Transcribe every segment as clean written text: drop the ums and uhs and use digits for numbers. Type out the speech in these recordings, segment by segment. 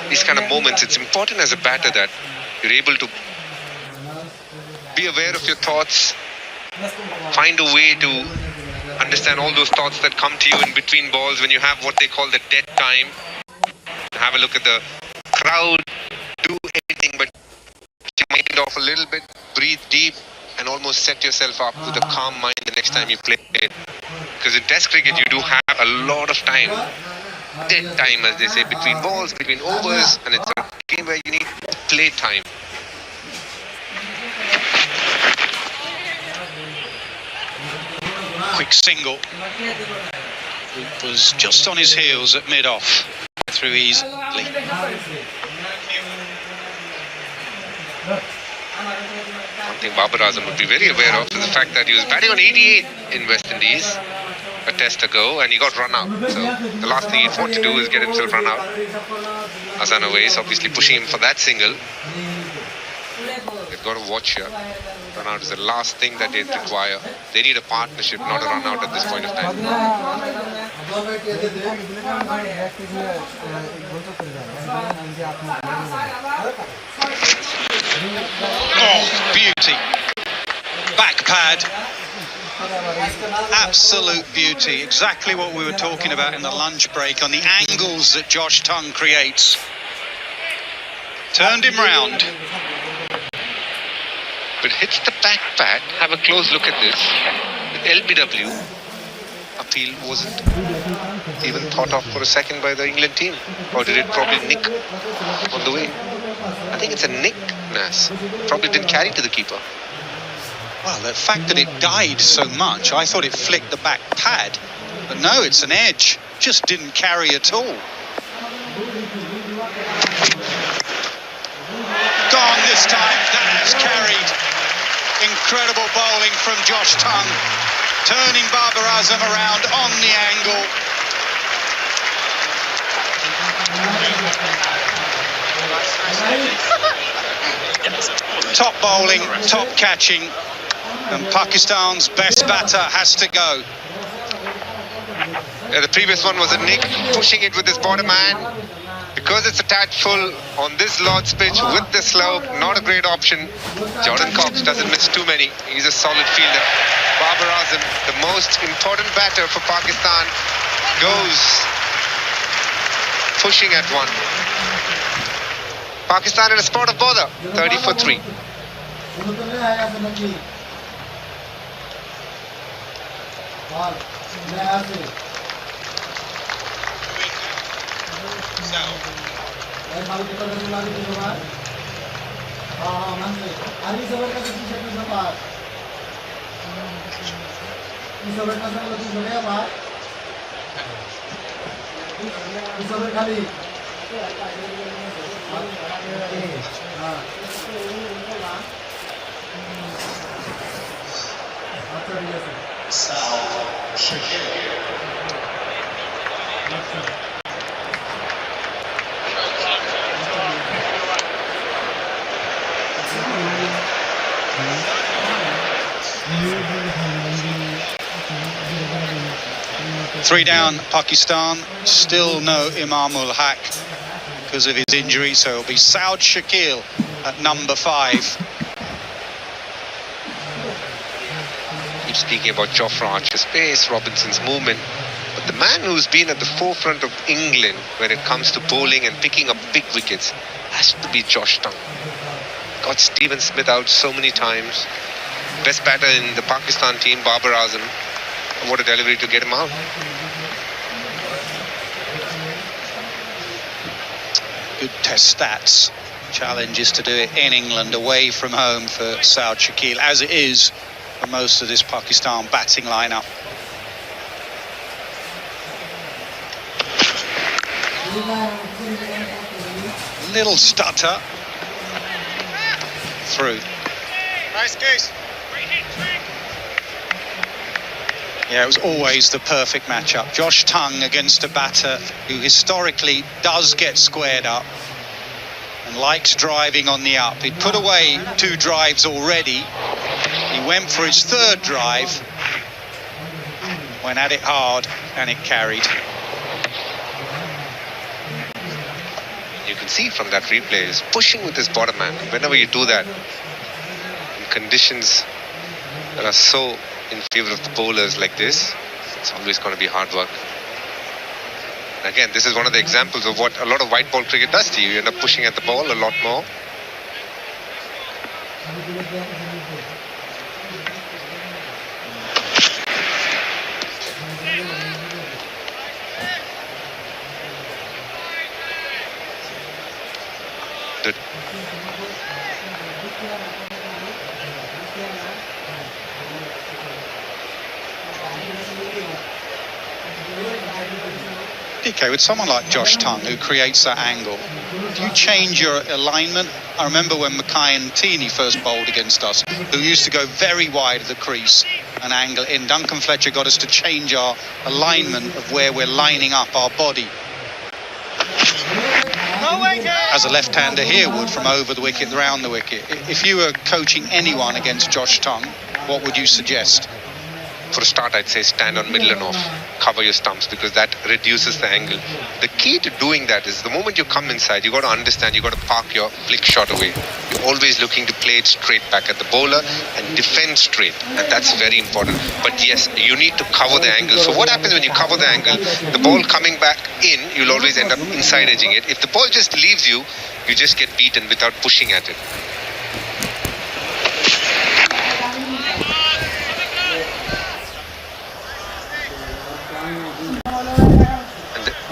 these kind of moments, it's important as a batter that you're able to be aware of your thoughts, find a way to understand all those thoughts that come to you in between balls when you have what they call the dead time. Have a look at the crowd, do anything but mind it off a little bit, breathe deep, and almost set yourself up with a calm mind the next time you play it. Because in Test cricket, you do have a lot of time, dead time, as they say, between balls, between overs, and it's a game where you need play time. Quick single. It was just on his heels at mid-off. Through easily. One thing Babar Azam would be very aware of is the fact that he was batting on 88 in West Indies a test ago and he got run out. So the last thing he'd want to do is get himself run out. Hasan Owais obviously pushing him for that single. They've got to watch here. Run out is the last thing that they'd require. They need a partnership, not a run out at this point of time. Oh, beauty. Back pad. Absolute beauty. Exactly what we were talking about in the lunch break on the angles that Josh Tongue creates. Turned him round. But hits the back pad. Have a close look at this. The LBW appeal wasn't even thought of for a second by the England team. Or did it probably nick on the way? I think it's a nick, Nas. Probably didn't carry to the keeper. Well, the fact that it died so much, I thought it flicked the back pad. But no, it's an edge. Just didn't carry at all. Gone this time. That has carried. Incredible bowling from Josh Tongue. Turning Babar Azam around on the angle. Top bowling, top catching. And Pakistan's best batter has to go. Yeah, the previous one was a nick, pushing it with his bottom hand. Because it's a tad full on this Lord's pitch with the slope, not a great option. Jordan Cox doesn't miss too many. He's a solid fielder. Babar Azam, the most important batter for Pakistan, goes pushing at one. Pakistan in a spot of bother, 30 for 3. Three down, Pakistan. Still no Imamul Haq because of his injury, so it'll be Saud Shakil at number 5. Keep speaking about Jofra Archer's pace, Robinson's movement, but the man who's been at the forefront of England when it comes to bowling and picking up big wickets has to be Josh Tongue. Got Steven Smith out so many times. Best batter in the Pakistan team, Babar Azam. What a delivery to get him out. Good test stats. Challenge is to do it in England, away from home for Saud Shakil, as it is for most of this Pakistan batting lineup. Little stutter. Through. Nice case. Yeah, it was always the perfect matchup. Josh Tongue against a batter who historically does get squared up and likes driving on the up. He'd put away 2 drives already. He went for his 3rd drive, went at it hard, and it carried. You can see from that replay is pushing with his bottom hand. Whenever you do that, in conditions that are so in favor of the bowlers like this, it's always going to be hard work. And again, this is one of the examples of what a lot of white ball cricket does to you. You end up pushing at the ball a lot more. Okay, with someone like Josh Tongue who creates that angle, do you change your alignment? I remember when Mackay and Tini first bowled against us, who used to go very wide of the crease and angle in. Duncan Fletcher got us to change our alignment of where we're lining up our body. As a left-hander here would, from over the wicket, round the wicket. If you were coaching anyone against Josh Tongue, what would you suggest? For a start, I'd say stand on middle and off, cover your stumps, because that reduces the angle. The key to doing that is the moment you come inside, you got to understand, you got to park your flick shot away. You're always looking to play it straight back at the bowler and defend straight, and that's very important. But yes, you need to cover the angle. So what happens when you cover the angle? The ball coming back in, you'll always end up inside edging it. If the ball just leaves you, you just get beaten without pushing at it.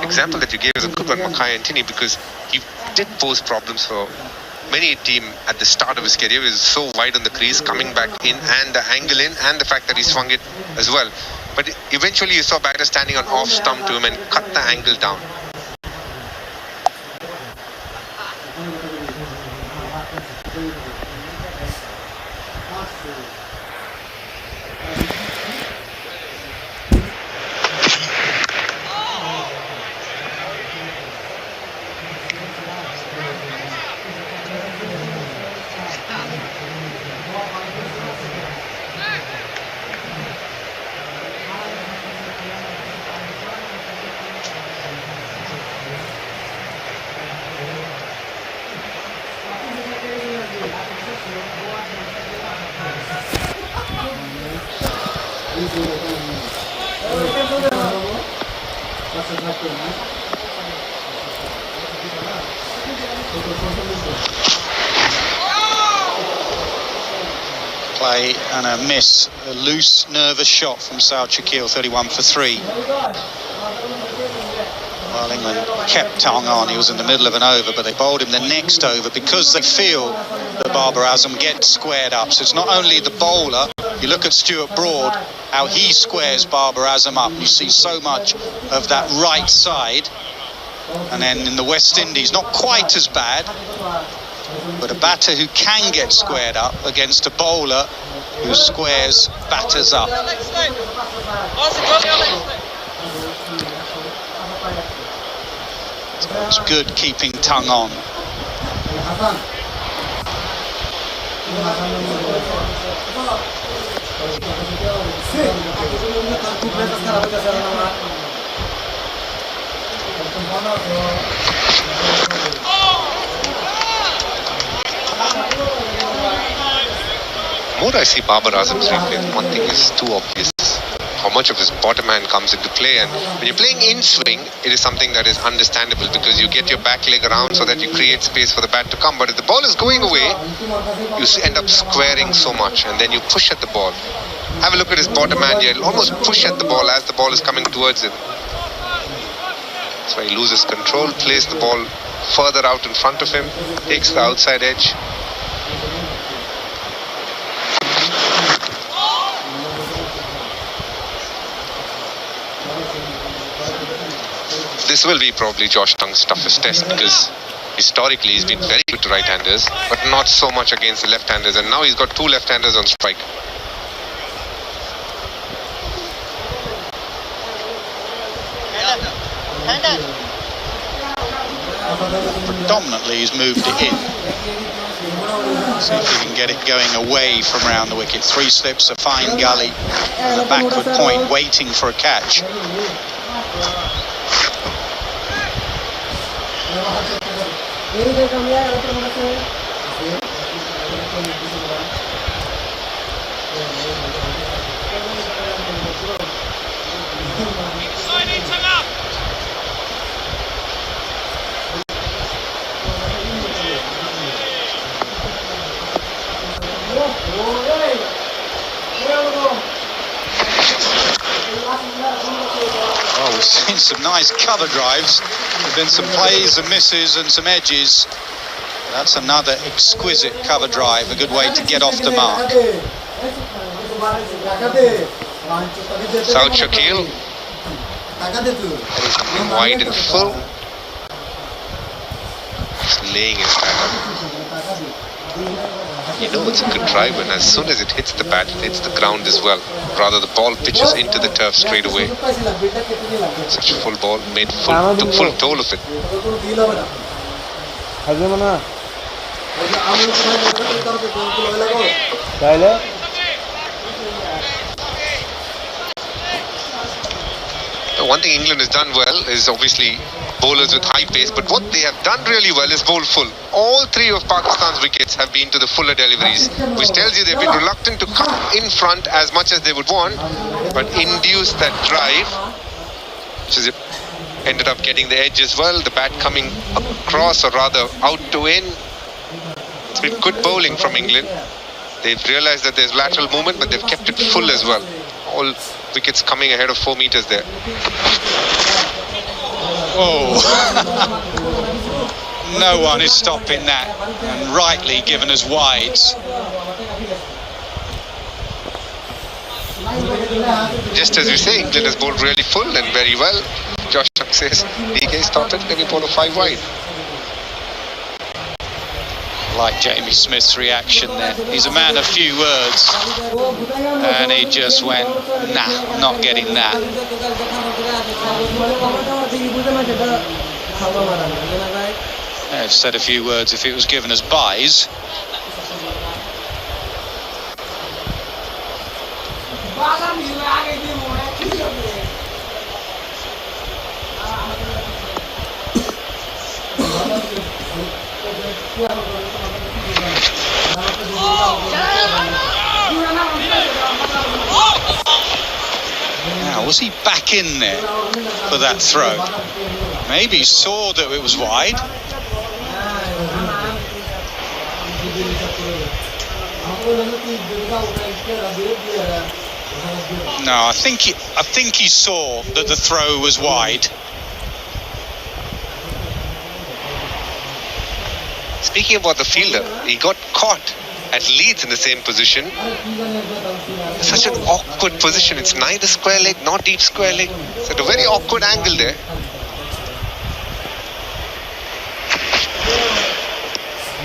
Example that you gave is a good one, Mackay and Tini, because he did pose problems for many a team at the start of his career. He was so wide on the crease, coming back in, and the angle in, and the fact that he swung it as well. But eventually you saw batter standing on off stump to him and cut the angle down. Play and a miss, a loose, nervous shot from Saud Shakil, 31 for 3. Well, England kept Tongue on. He was in the middle of an over, but they bowled him the next over because they feel that Babar Azam gets squared up. So it's not only the bowler. You look at Stuart Broad, how he squares Babar Azam up. You see so much of that right side. And then in the West Indies, not quite as bad, but a batter who can get squared up against a bowler who squares batters up. So it's good keeping Tongue on. More I see Babar Azam's replay, one thing is too obvious. How much of his bottom hand comes into play, and when you're playing in swing, it is something that is understandable because you get your back leg around so that you create space for the bat to come. But if the ball is going away, you end up squaring so much, and then you push at the ball. Have a look at his bottom hand here. He'll almost push at the ball as the ball is coming towards him. That's why he loses control, plays the ball further out in front of him, takes the outside edge. This will be probably Josh Tongue's toughest test because historically he's been very good to right-handers, but not so much against the left-handers, and now he's got two left-handers on strike. Predominantly he's moved it in. See if he can get it going away from round the wicket. 3 slips, a fine gully, and a backward point waiting for a catch. Oh, we've seen some nice cover drives. There've been some plays and misses and some edges. That's another exquisite cover drive, a good way to get off the mark. Saud Shakil heading something wide and full. Just laying his bat up. You know it's a good drive, and as soon as it hits the bat, it hits the ground as well. Rather, the ball pitches into the turf straight away. Such a full ball, took full toll of it. One thing England has done well is obviously bowlers with high pace, but what they have done really well is bowl full. All three of Pakistan's wickets have been to the fuller deliveries, which tells you they've been reluctant to come in front as much as they would want, but induce that drive, which is ended up getting the edge as well. The bat coming across, or rather out to in. It's been good bowling from England. They've realized that there's lateral movement, but they've kept it full as well. All wickets coming ahead of 4 meters there. Oh, no one is stopping that, and rightly given as wides. Just as you say, England has bowled really full and very well. Josh Tuck says, DK stopped it, let me bowl a 5 wide. Like Jamie Smith's reaction there. He's a man of few words, and he just went, nah, not getting that. I've said a few words if it was given as buys. Now, was he back in there for that throw? Maybe he saw that it was wide. No, I think he saw that the throw was wide. Speaking about the fielder, he got caught at Leeds in the same position. Such an awkward position. It's neither square leg nor deep square leg. It's at a very awkward angle there.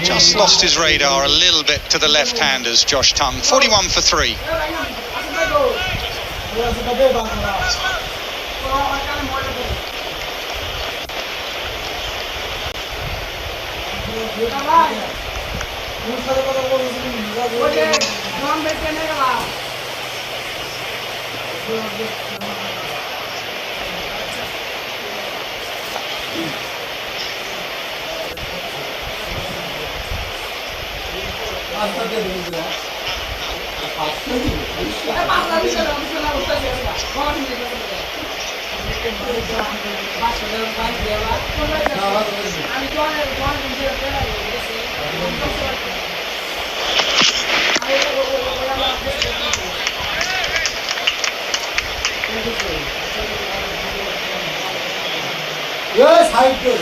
Just lost his radar a little bit to the left-handers, Josh Tongue. 41 for 3. Yes, I did.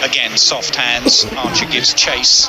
Again, soft hands. Archer gives chase.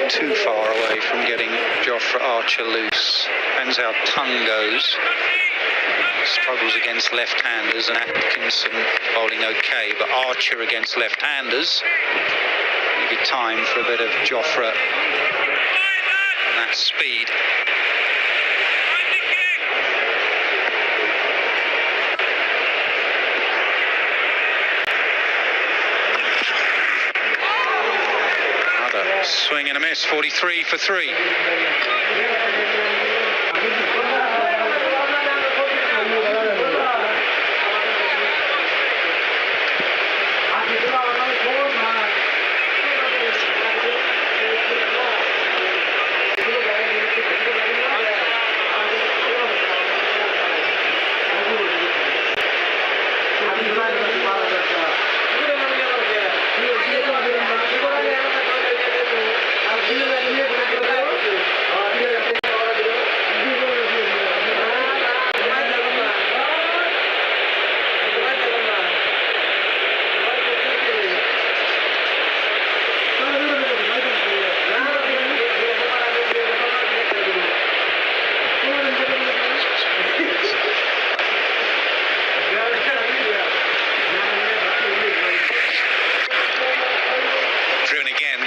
Too far away from getting Jofra Archer loose. Depends how Tongue goes. Struggles against left-handers, and Atkinson bowling okay, but Archer against left-handers. Maybe time for a bit of Jofra and that speed. Swing and a miss, 43 for 3.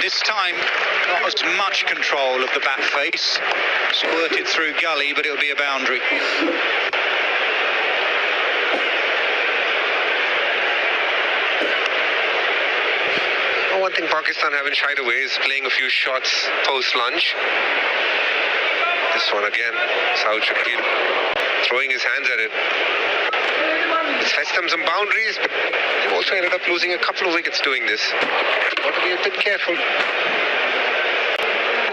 This time, not as much control of the bat face. Squirted through gully, but it'll be a boundary. One thing Pakistan haven't shied away is playing a few shots post-lunge. This one again, Saud Shakil throwing his hands at it. It's fetched them some boundaries, but they've also ended up losing a couple of wickets doing this. Got to be a bit careful.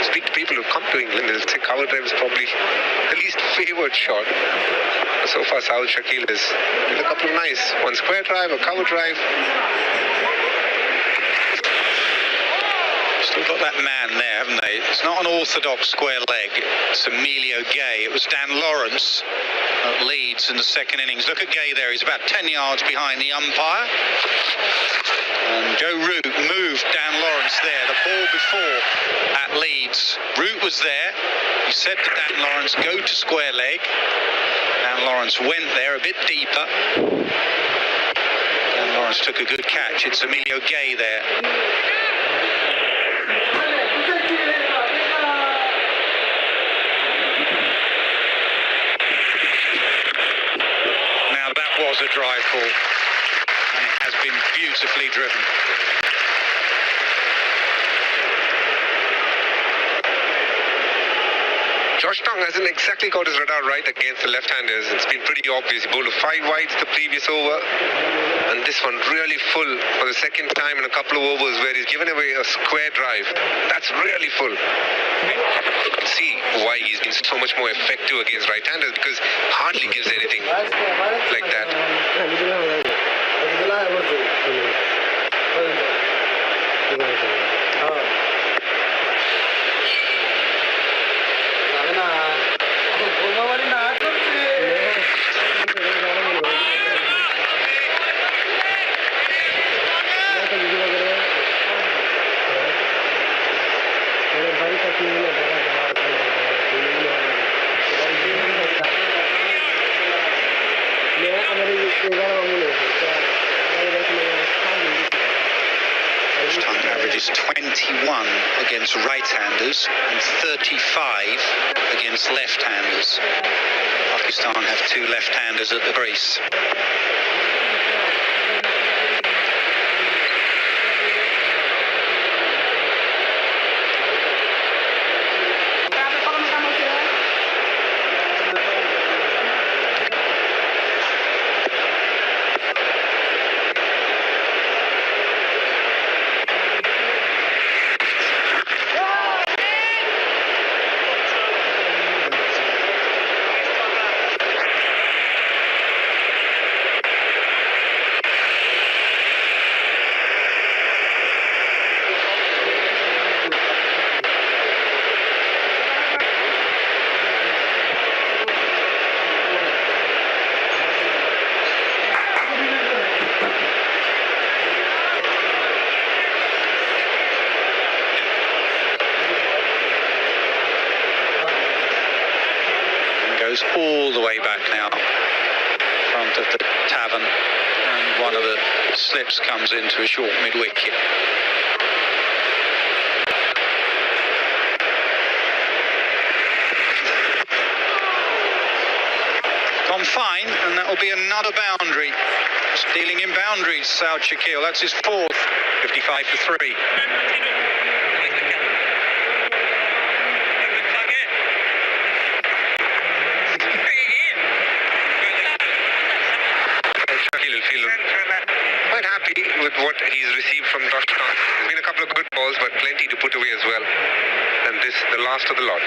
Speak to people who come to England, they'll say cover drive is probably the least favoured shot. But so far, Saud Shakil has did a couple of nice. One square drive, a cover drive. Still got that man there, haven't they? It's not an orthodox square leg. It's Emilio Gay. It was Dan Lawrence at Leeds in the second innings. Look at Gay there. He's about 10 yards behind the umpire. And Joe Root moved Dan Lawrence there. The ball before at Leeds. Root was there. He said to Dan Lawrence, go to square leg. Dan Lawrence went there a bit deeper. Dan Lawrence took a good catch. It's Emilio Gay there. Was a drive ball, and it has been beautifully driven. Josh Tongue hasn't exactly got his radar right against the left-handers. It's been pretty obvious. He bowled 5 wides the previous over, and this one really full for the second time in a couple of overs where he's given away a square drive. That's really full. You can see why he's been so much more effective against right-handers because hardly gives anything like that. Averages 21 against right-handers and 35 against left-handers. Pakistan have 2 left-handers at the crease. All the way back now, front of the tavern, and one of the slips comes into a short mid-wicket. Gone fine, and that will be another boundary. Stealing in boundaries, Saud Shakil. That's his 4th. 55 for 3. Quite happy with what he's received from Josh Tong. There's been a couple of good balls, but plenty to put away as well. And this, the last of the lot.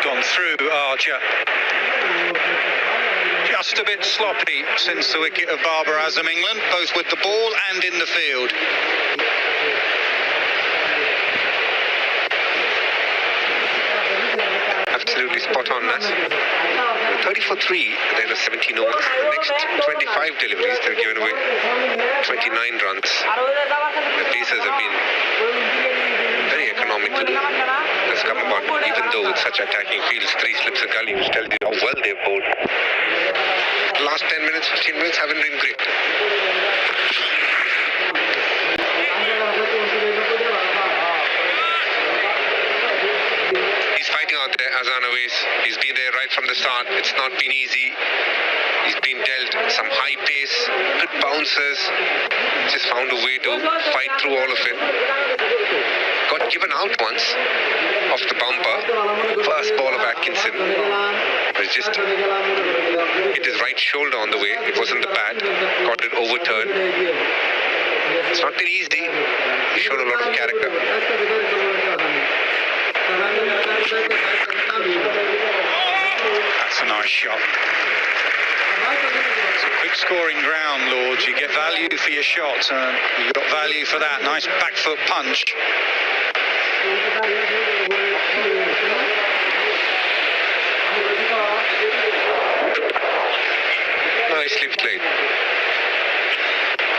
Gone through Archer. Just a bit sloppy since the wicket of Babar Azam, England, both with the ball and in the field. Absolutely spot on, Nas. 30 for 3 at the end of 17 overs. The next 25 deliveries, they've given away 29 runs. The Pacers have been very economical. Has come about, even though with such attacking fields, 3 slips a gully, which tells you how well they've bowled. The last 10 minutes, 15 minutes haven't been great. He's fighting out there, Azan Awais. He's been there right from the start. It's not been easy. He's been dealt some high pace, good bouncers. Just found a way to fight through all of it. Got given out once off the bumper. First ball of Atkinson. It just hit his right shoulder on the way. It wasn't the bat. Got it overturned. It's not been easy. He showed a lot of character. That's a nice shot. It's a quick scoring ground, Lords. You get value for your shots, and you got value for that. Nice back foot punch. Nicely played.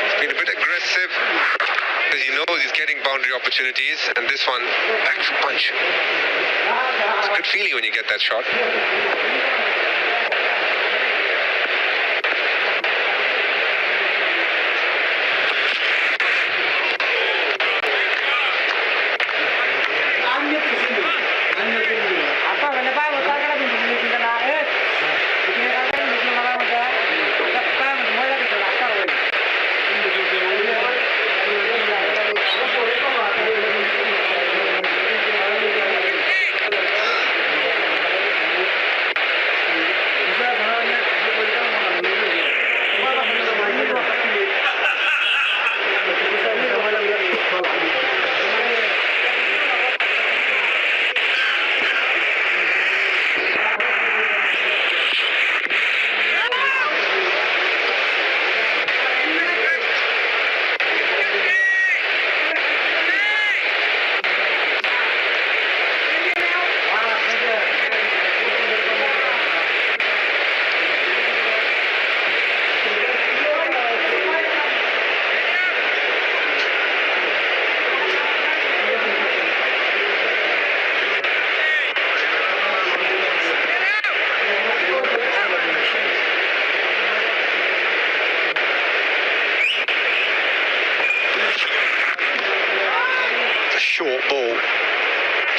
He's been a bit aggressive because he knows he's getting boundary opportunities, and this one, back foot punch. It's a good feeling when you get that shot.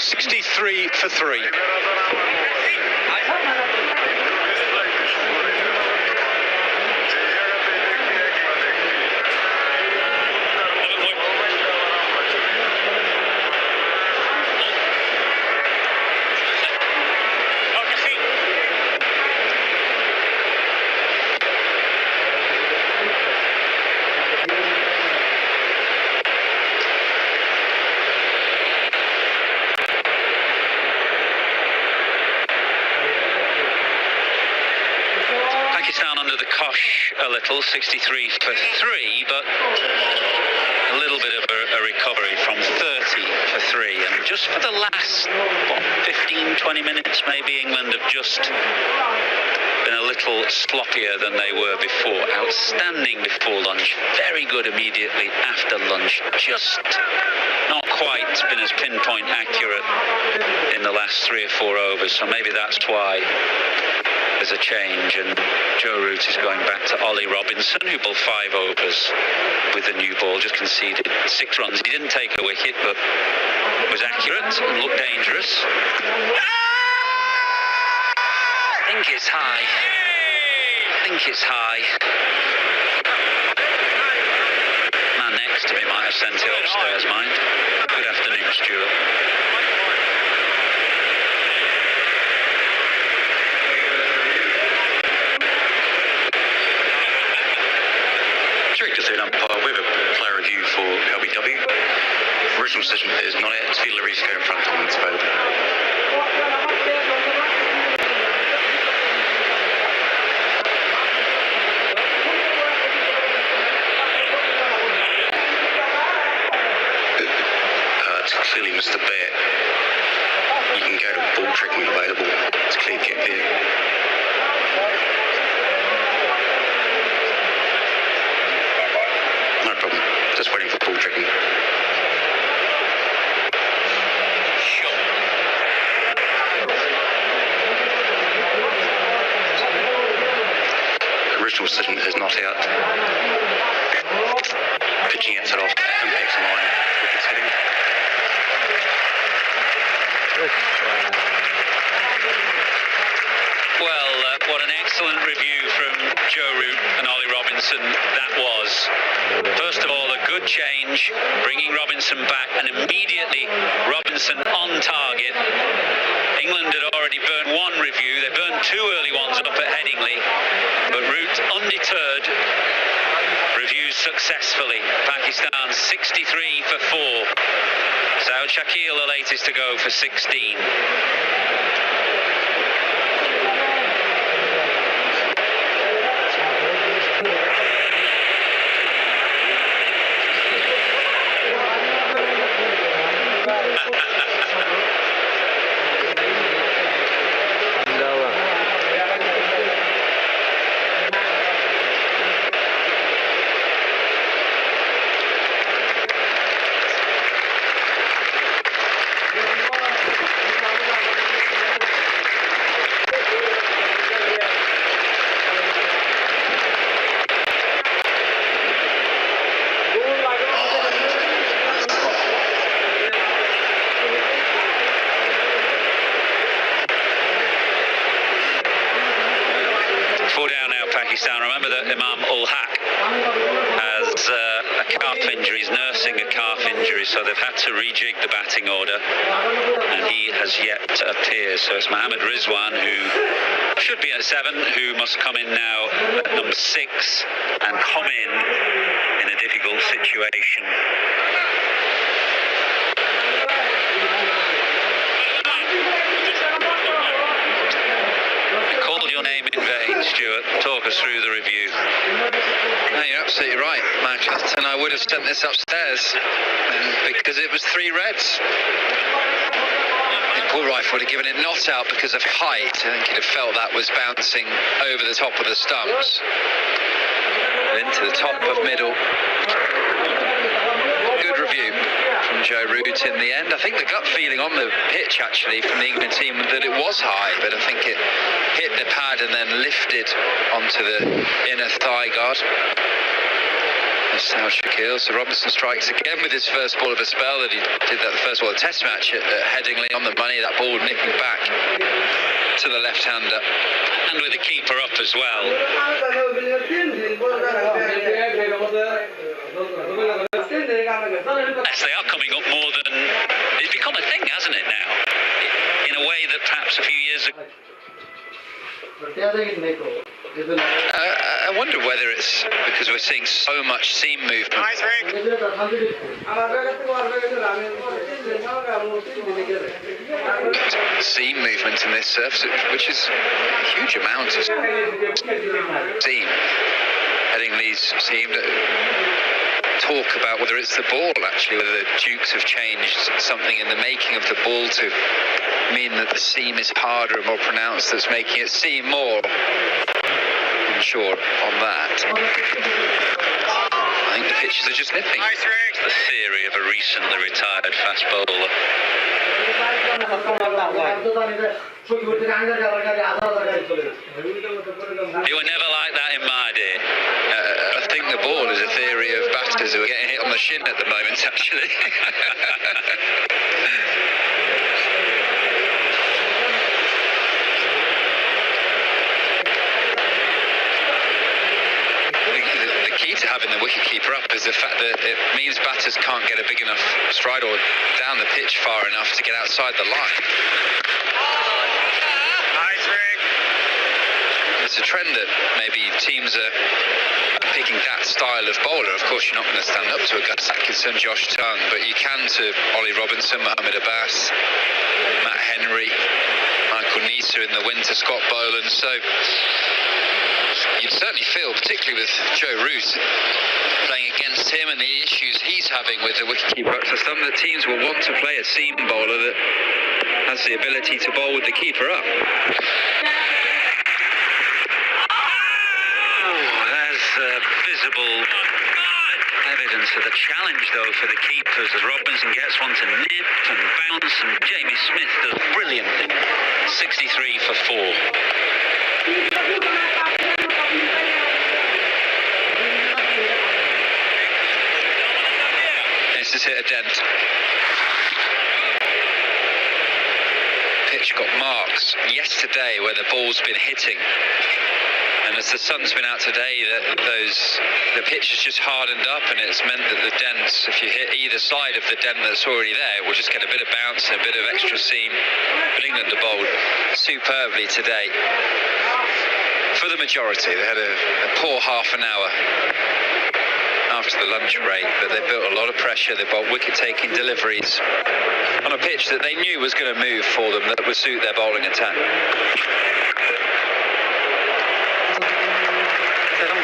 63 for 3. Pakistan under the cosh a little, 63 for 3, but a little bit of a recovery from 30 for 3. And just for the last, 15-20 minutes, maybe England have just been a little sloppier than they were before. Outstanding before lunch, very good immediately after lunch. Just not quite been as pinpoint accurate in the last 3 or 4 overs, so maybe that's why there's a change, and Joe Root is going back to Ollie Robinson, who bowled 5 overs with the new ball, just conceded 6 runs. He didn't take a wicket, but was accurate and looked dangerous. I think it's high. Man next to me might have sent it upstairs, mind. Good afternoon, Stuart. Umpire with a player review for LBW. Original decision is not it. It's Field Reese go in front of him. It's available. It's clearly Mr. Bear. You can go to ball tricking available. It's clear kick there. No problem. Just waiting for ball tricking. Original decision is not out. Pitching it off. Impacts the line. Wicket's hitting. Well, what an excellent review from Joe Root and Ollie Robinson that was. First of all, a good change, bringing Robinson back, and immediately Robinson on target. England had already burned 1 review. They burned 2 early ones up at Headingley, but Root undeterred reviews successfully. Pakistan 63 for 4. Saud Shakil, the latest to go for 16. Pakistan. Remember that Imam Ul Haq has a calf injury, he's nursing a calf injury, so they've had to rejig the batting order, and he has yet to appear. So it's Mohammad Rizwan, who should be at 7, who must come in now at number 6 and come in a difficult situation. Your name in vain, Stuart. Talk us through the review. No, you're absolutely right, Michael. And I would have sent this upstairs because it was 3 reds. I think Paul Rife would have given it not out because of height. I think he'd have felt that was bouncing over the top of the stumps. Into the top of middle. Good review from Joe Root in the end. I think the gut feeling on the pitch actually from the England team that it was high, but I think it hit the pad and then lifted onto the inner thigh guard. South Shakil. So Robinson strikes again with his first ball of a spell that he did that the first ball of the test match at Headingley on the money. That ball nipping back to the left-hander. And with the keeper up as well. Yes, they are coming up more than... It's become a thing, hasn't it, now? In a way that perhaps a few years ago... I wonder whether it's because we're seeing so much seam movement. Nice, Rick. Seam movement in this surface, which is a huge amount of seam. Headingley's seam. Talk about whether it's the ball, actually, whether the Dukes have changed something in the making of the ball to mean that the seam is harder and more pronounced, that's making it seem more. I'm sure on that. I think the pitches are just nipping. Nice, Rick. The theory of a recently retired fast bowler. You were never like that in my day. I think the ball is a theory of batters who are getting hit on the shin at the moment, actually. The key to having the wicketkeeper up is the fact that it means batters can't get a big enough stride or down the pitch far enough to get outside the line. Nice, Rick. It's a trend that maybe teams are picking that style of bowler. Of course, you're not going to stand up to a Gus Atkinson, Josh Tongue, but you can to Ollie Robinson, Mohamed Abbas, Matt Henry, Michael Neser in the winter, Scott Boland. So you'd certainly feel, particularly with Joe Root playing against him and the issues he's having with the wicketkeeper up to stump, that teams will want to play a seam bowler that has the ability to bowl with the keeper up. Visible evidence of the challenge, though, for the keepers as Robinson gets one to nip and bounce, and Jamie Smith does brilliantly. 63 for 4. This has hit a dent. Pitch got marks yesterday where the ball's been hitting. And as the sun's been out today, the pitch has just hardened up, and it's meant that the dents, if you hit either side of the dent that's already there, will just get a bit of bounce and a bit of extra seam. But England have bowled superbly today. For the majority, they had a poor half an hour after the lunch break, but they built a lot of pressure. They bowled wicket-taking deliveries on a pitch that they knew was going to move for them, that would suit their bowling attack.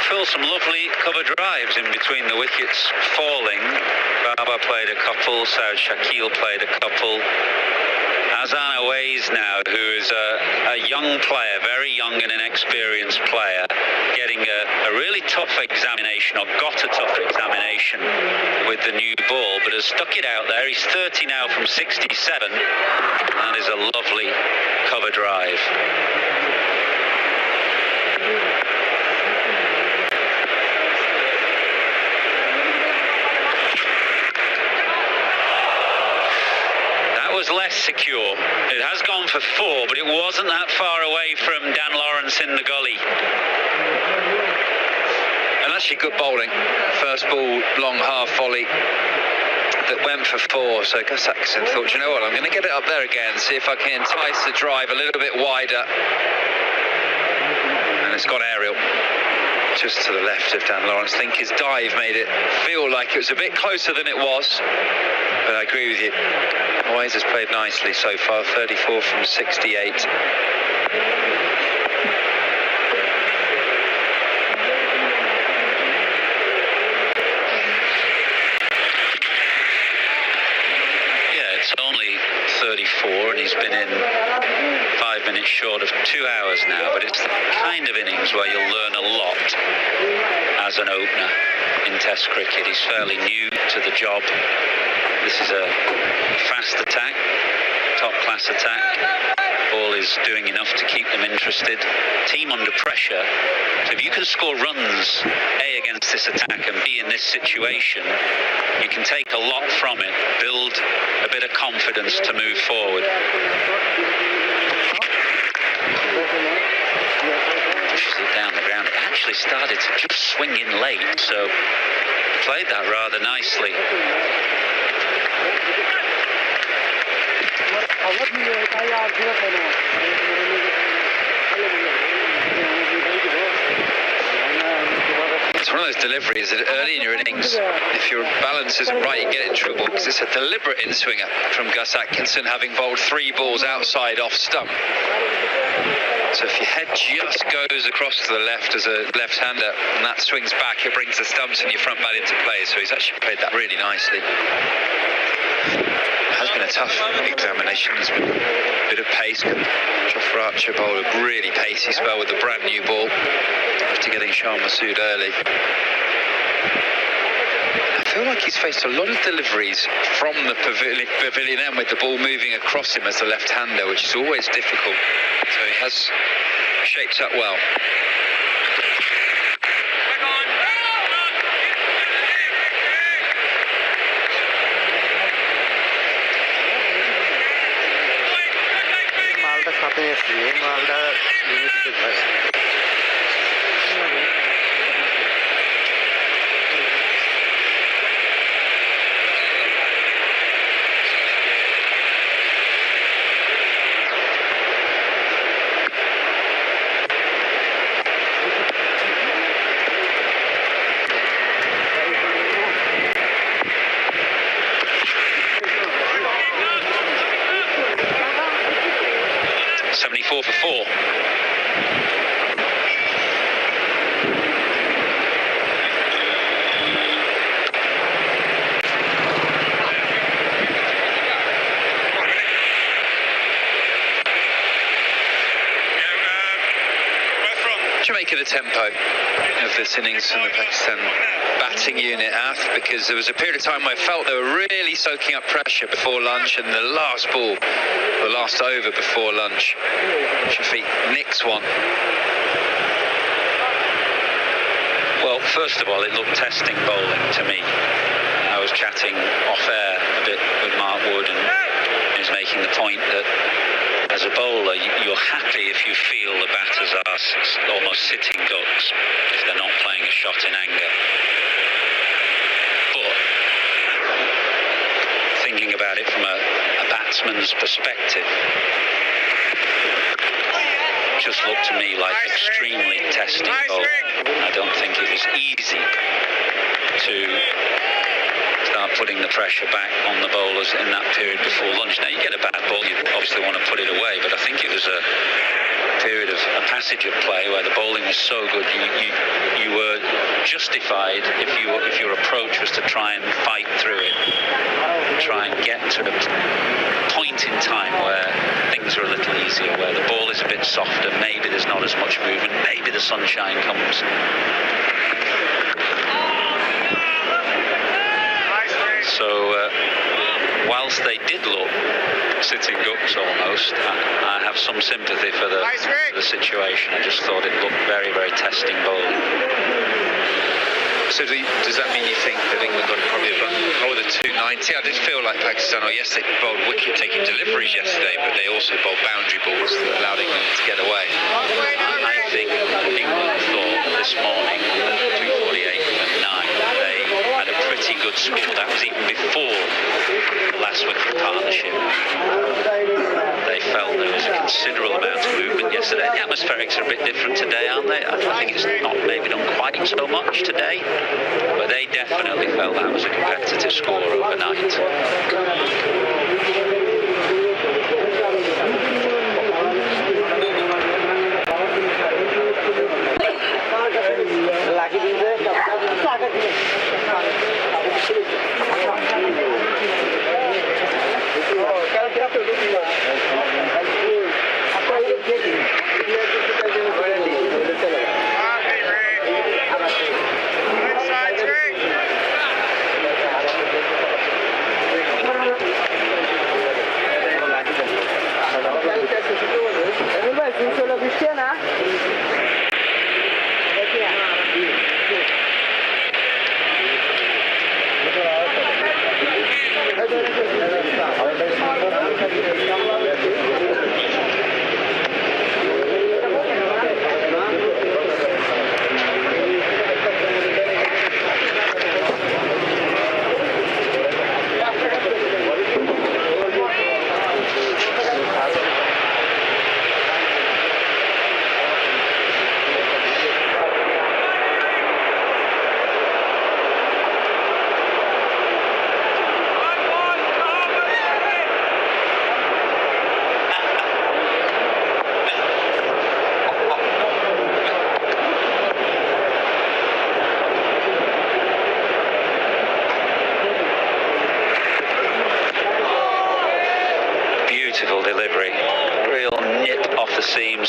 Phil, some lovely cover drives in between the wickets falling. Baba played a couple, Saud Shakil played a couple. Hassan Awais now, who is a young player, very young and inexperienced player, getting a really tough examination, or got a tough examination with the new ball, but has stuck it out there. He's 30 now from 67. That is a lovely cover drive. Was less secure. It has gone for 4, but it wasn't that far away from Dan Lawrence in the gully. And actually good bowling. First ball, long half volley that went for 4. So Gus Atkinson thought, you know what, I'm going to get it up there again, see if I can entice the drive a little bit wider. And it's gone aerial, just to the left of Dan Lawrence. I think his dive made it feel like it was a bit closer than it was. But I agree with you. Awais has played nicely so far, 34 from 68. Yeah, it's only 34, and he's been in 5 minutes short of 2 hours now, but it's the kind of innings where you'll learn a lot as an opener in Test cricket. He's fairly new to the job. This is a fast attack. top-class attack. Ball is doing enough to keep them interested. Team under pressure. So if you can score runs, A, against this attack, and B, in this situation, you can take a lot from it, build a bit of confidence to move forward. Pushes it down the ground. It actually started to just swing in late, so played that rather nicely. It's one of those deliveries that early in your innings, if your balance isn't right, you get in trouble, because it's a deliberate in-swinger from Gus Atkinson, having bowled 3 balls outside off stump. So if your head just goes across to the left as a left-hander and that swings back, it brings the stumps and your front bat into play. So he's actually played that really nicely. It has been a tough examination. There's been a bit of pace. Jofra Archer bowled a really pacey spell with a brand new ball after getting Shan Masood early. I feel like he's faced a lot of deliveries from the pavilion end with the ball moving across him as the left-hander, which is always difficult. So he has shaped up well. The tempo of this innings from the Pakistan batting unit, Ath, because there was a period of time where I felt they were really soaking up pressure before lunch, and the last ball, the last over before lunch, Shafiq nicks one. Well, first of all, it looked testing bowling to me. I was chatting off air a bit with Mark Wood, and he was making the point that as a bowler, you're happy if you feel the batters are almost sitting ducks, if they're not playing a shot in anger. But thinking about it from a batsman's perspective, it just looked to me like extremely testing bowling. I don't think it was easy to start putting the pressure back on the bowlers in that period before lunch. Now, you get a bad ball, you obviously want to put it away, but I think it was a period of a passage of play where the bowling was so good, you were justified if your approach was to try and fight through it, try and get to a point in time where things are a little easier, where the ball is a bit softer, maybe there's not as much movement, maybe the sunshine comes. So whilst they did look sitting ducks almost, I have some sympathy for the situation. I just thought it looked very, very testing bowling. So does that mean you think that England got probably over the 290? I did feel like Pakistan, yes, they bowled wicket-taking deliveries yesterday, but they also bowled boundary balls that allowed England to get away. I think England thought this morning, 248 and 9, they had a pretty good score. That was even before the last wicket partnership. They felt there was a considerable amount of movement yesterday. The atmospherics are a bit different today, aren't they? I think it's not maybe done quite so much today, but they definitely felt that was a competitive score overnight.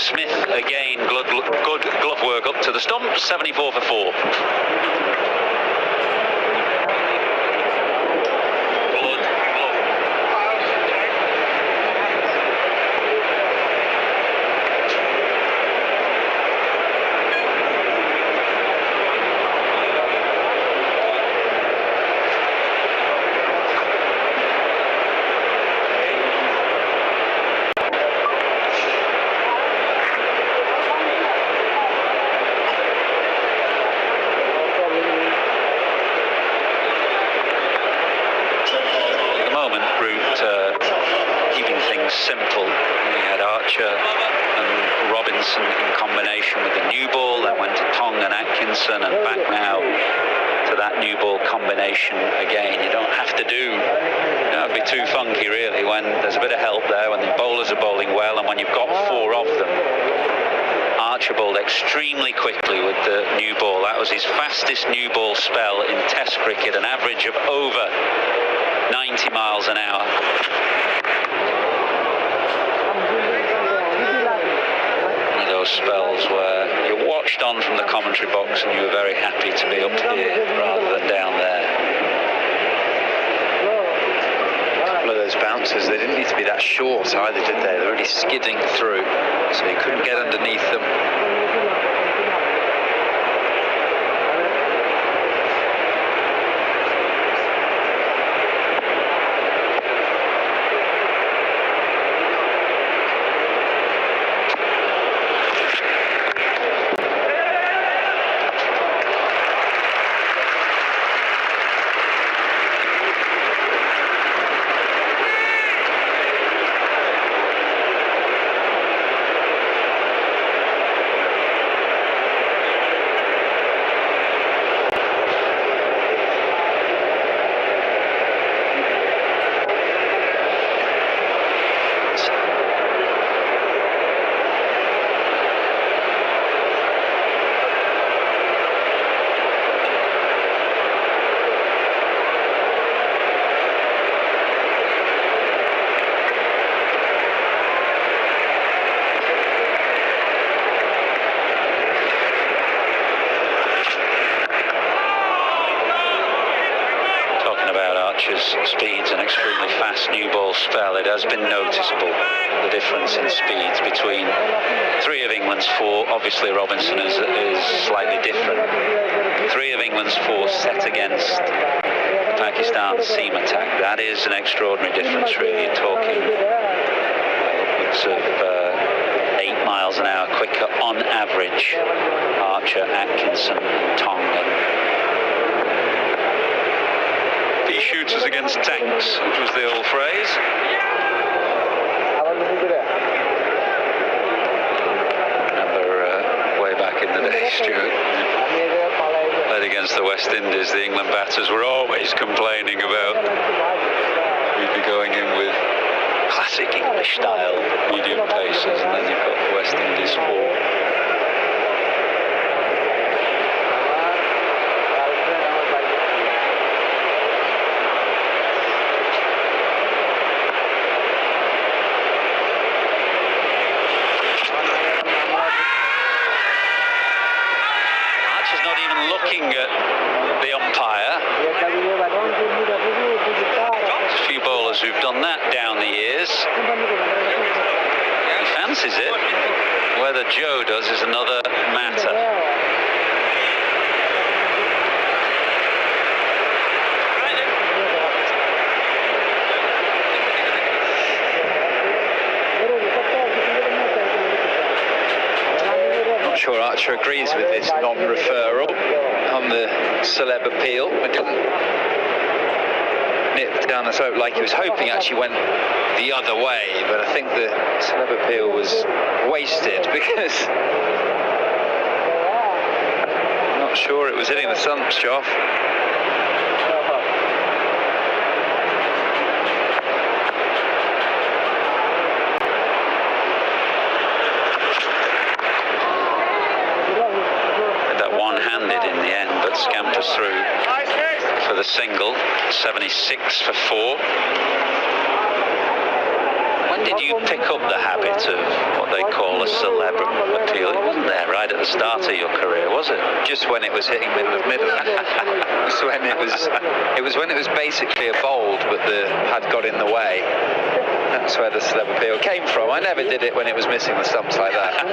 Smith again, good glove work up to the stump, 74 for 4. Simple. We had Archer and Robinson in combination with the new ball, then went to Tong and Atkinson, and back now to that new ball combination again. You don't have to it'd be too funky really when there's a bit of help there, when the bowlers are bowling well, and when you've got 4 of them. Archer bowled extremely quickly with the new ball. That was his fastest new ball spell in Test cricket, an average of over 90 miles an hour. Spells where you watched on from the commentary box and you were very happy to be up here rather than down there. A couple of those bounces, they didn't need to be that short either, did they? They were really skidding through, so you couldn't get underneath them. Speeds, an extremely fast new ball spell. It has been noticeable, the difference in speeds between 3 of England's 4. Obviously Robinson is slightly different. 3 of England's 4 set against Pakistan seam attack. That is an extraordinary difference really. You're talking upwards of 8 miles an hour quicker on average. Archer, Atkinson, Tong, shooters against tanks, which was the old phrase. Remember way back in the day, Stuart, played against the West Indies, the England batters were always complaining about you'd be going in with classic English style medium paces, and then you've got the West Indies 4. Looking at the umpire. There's a few bowlers who've done that down the years. He fancies it. Whether Joe does is another matter. Sure Archer agrees with this non-referral on the celeb appeal. It didn't nip down the throat like he was hoping, actually went the other way, but I think the celeb appeal was wasted because I'm not sure it was hitting the stumps, Joff. In the end, but scampers through for the single. 76 for 4. When did you pick up the habit of what they call a cerebrum appeal? It wasn't there right at the start of your career, was it? Just when it was hitting middle of middle. It was when it was basically a bold, but the had got in the way. That's where the celeb appeal came from. I never did it when it was missing the stumps like that.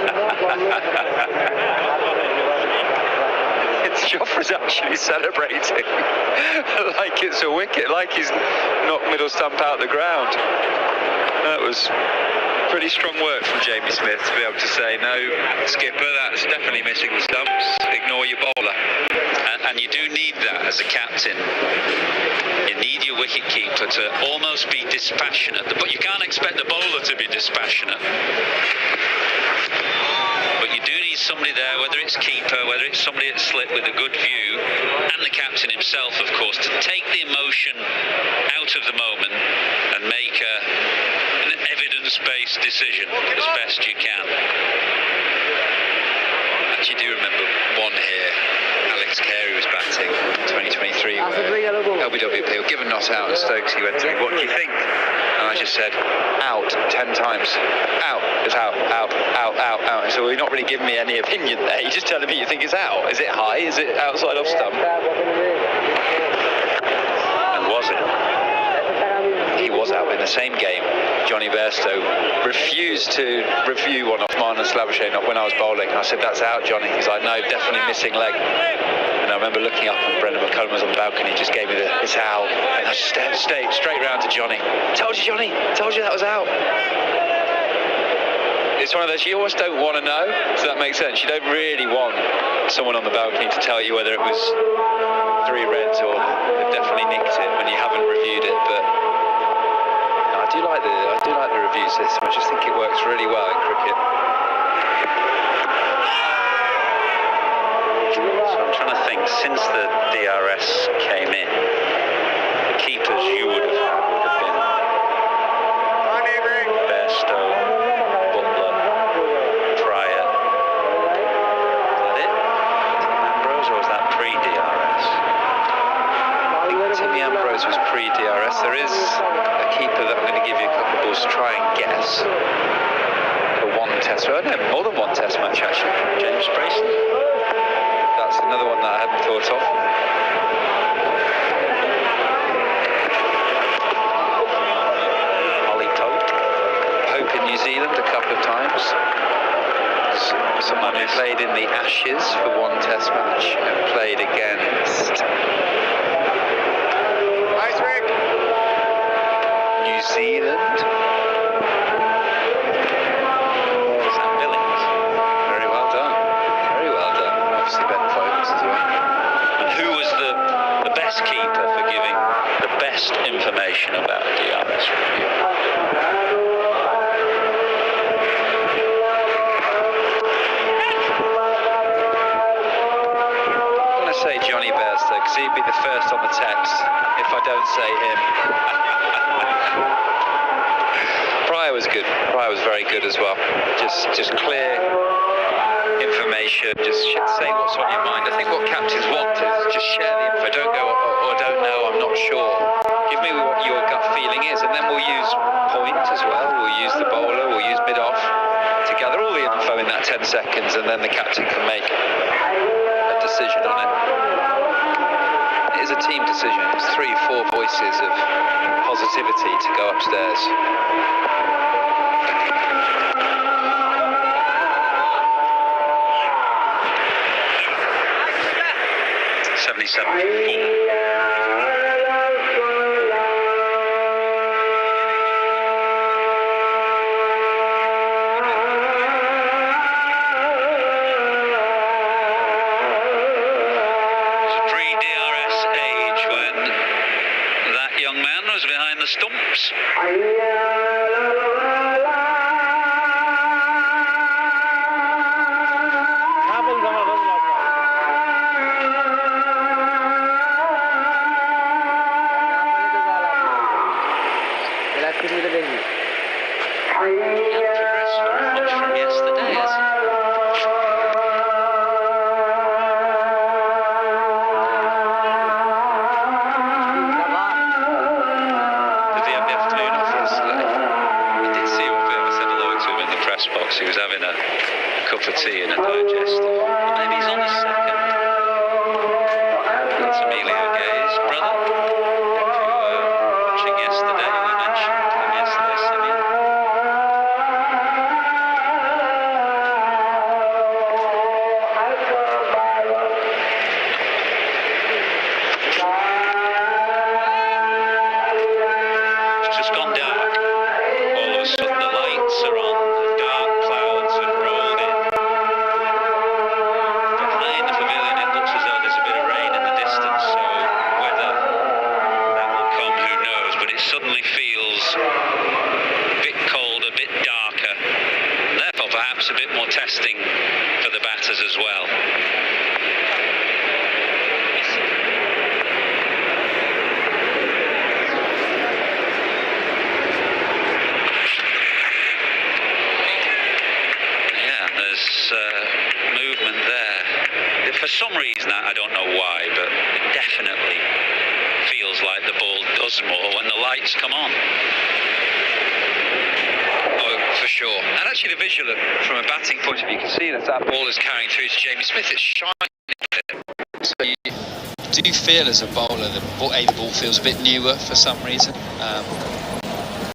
Joffre's actually celebrating like it's a wicket, like he's knocked middle stump out the ground. That was pretty strong work from Jamie Smith to be able to say, no, skipper, that's definitely missing the stumps, ignore your bowler. And you do need that as a captain. You need your wicket keeper to almost be dispassionate, but you can't expect the bowler to be dispassionate. But you do need somebody there, whether it's keeper, whether it's somebody at slip with a good view, and the captain himself, of course, to take the emotion out of the moment and make an evidence-based decision as best you can. Actually, do remember one here. Alex Carey was batting 2023 LBW appeal, given not out at Stokes. He went to me, what do you think? And I just said, out 10 times. Out. It's out, out, out, out, out. So you're not really giving me any opinion there. You're just telling me you think it's out. Is it high? Is it outside off stump? And was it? He was out in the same game. Jonny Bairstow refused to review one off Marnus Labuschagne when I was bowling. I said, that's out, Johnny. He's like, no, definitely missing leg. And I remember looking up and Brendan McCullum was on the balcony, he just gave me it's out. And I just stayed straight round to Johnny. Told you, Johnny, told you that was out. It's one of those, you almost don't want to know. Does that make sense? You don't really want someone on the balcony to tell you whether it was 3 reds or they've definitely nicked it when you haven't reviewed it. But I do like the review system. I just think it works really well in cricket. So I'm trying to think, since the DRS came in, the keepers you would have had would have been Bairstow, Butler, Fryer. Is that it? Ambrose, or was that pre-DRS? I think Timmy Ambrose was pre-DRS. There is a keeper that I'm going to give you a couple of balls to try and guess for one test. Oh, no, more than one test match actually. James Brayson. That's another one that I hadn't thought of. Ollie Pope in New Zealand a couple of times. Someone who played in the Ashes for one test match and played against New Zealand. Sam Billings. Very well done. Very well done. Obviously Ben Foakes as well. And who was the best keeper for giving the best information about DRS review? I'm going to say Jonny Bairstow because he'd be the first on the text if I don't say him. Pryor was good. Pryor was very good as well. Just clear information. Just say what's on your mind. I think what captains want is just share the info. Don't go, I don't know, I'm not sure. Give me what your gut feeling is, and then we'll use point as well. We'll use the bowler. We'll use mid-off to gather all the info in that 10 seconds, and then the captain can make a decision on it. It is a team decision. It's 3-4 voices of positivity to go upstairs. 77. Behind the stumps. From yesterday, has he? Did he have the afternoon off yesterday? cup of tea and a digestive. Or maybe he's on his second. That's Emilio Gay's brother. If you were watching yesterday, we mentioned him yesterday, Simeon. It's just gone dark. All of a sudden the lights are on, the dark clouds have rolled in. Behind the pavilion it looks as though there's a bit of rain in the distance, so whether that will come, who knows, but it suddenly feels a bit cold, a bit darker, and therefore perhaps a bit more testing for the batters as well. Movement there. For some reason, I don't know why, but it definitely feels like the ball does more when the lights come on. Oh, for sure. And actually, the visual from a batting point of view, you can see that ball is carrying through to Jamie Smith. It's shining. So do you feel as a bowler that the ball feels a bit newer for some reason?